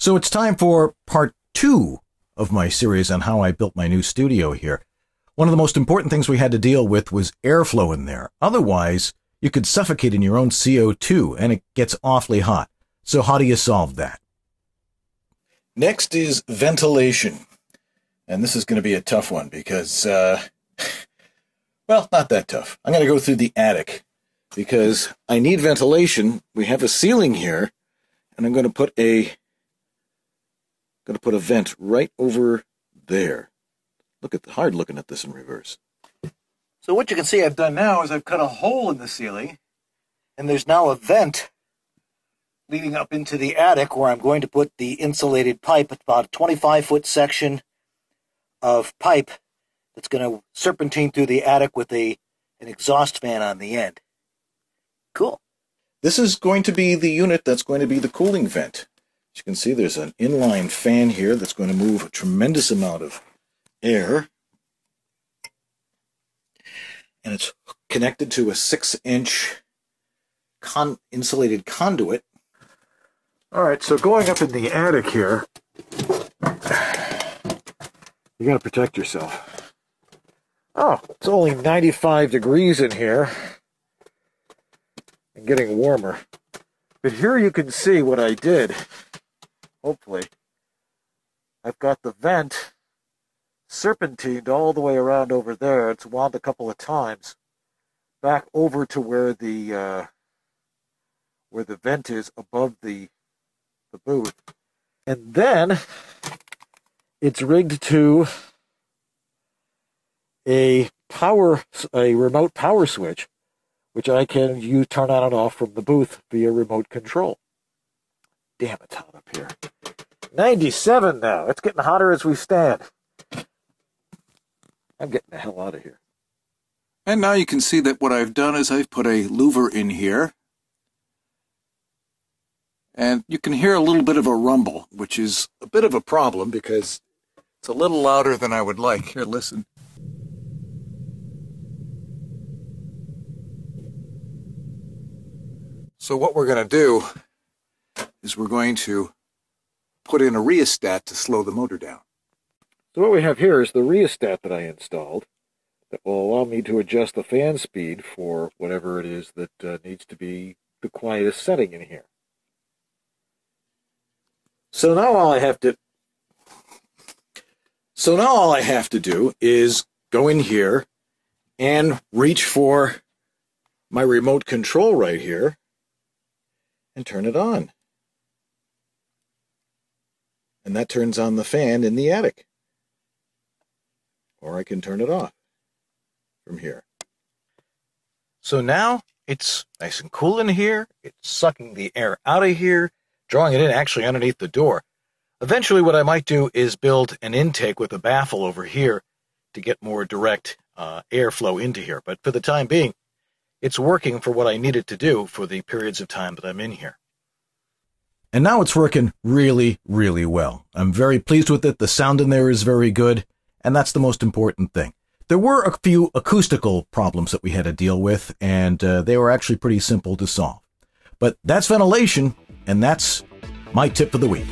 So it's time for part 2 of my series on how I built my new studio here. One of the most important things we had to deal with was airflow in there. Otherwise, you could suffocate in your own CO2 and it gets awfully hot. So how do you solve that? Next is ventilation. And this is going to be a tough one because, well, not that tough. I'm going to go through the attic because I need ventilation. We have a ceiling here, and I'm going to put a vent right over there. Look at the hard looking at this in reverse. So what you can see I've done now is I've cut a hole in the ceiling, and there's now a vent leading up into the attic where I'm going to put the insulated pipe, about a 25-foot section of pipe that's going to serpentine through the attic with an exhaust fan on the end. Cool. This is going to be the unit that's going to be the cooling vent. As you can see, there's an inline fan here that's going to move a tremendous amount of air. And it's connected to a 6-inch insulated conduit. All right, so going up in the attic here, you got to protect yourself. Oh, it's only 95 degrees in here and getting warmer. But here you can see what I did. Hopefully, I've got the vent serpentined all the way around over there. It's wound a couple of times back over to where the vent is above the booth. And then it's rigged to a remote power switch, which I can turn on and off from the booth via remote control. Damn, it's hot up here. 97 now. It's getting hotter as we stand. I'm getting the hell out of here. And now you can see that what I've done is I've put a louver in here. And you can hear a little bit of a rumble, which is a bit of a problem because it's a little louder than I would like. Here, listen. So what we're going to do is we're going to put in a rheostat to slow the motor down. So what we have here is the rheostat that I installed that will allow me to adjust the fan speed for whatever it is that needs to be the quietest setting in here. So now all I have to do is go in here and reach for my remote control right here and turn it on. And that turns on the fan in the attic. Or I can turn it off from here. So now it's nice and cool in here. It's sucking the air out of here, drawing it in actually underneath the door. Eventually what I might do is build an intake with a baffle over here to get more direct airflow into here. But for the time being, it's working for what I need it to do for the periods of time that I'm in here. And now it's working really, really well. I'm very pleased with it. The sound in there is very good, and that's the most important thing. There were a few acoustical problems that we had to deal with, and they were actually pretty simple to solve. But that's ventilation, and that's my tip of the week.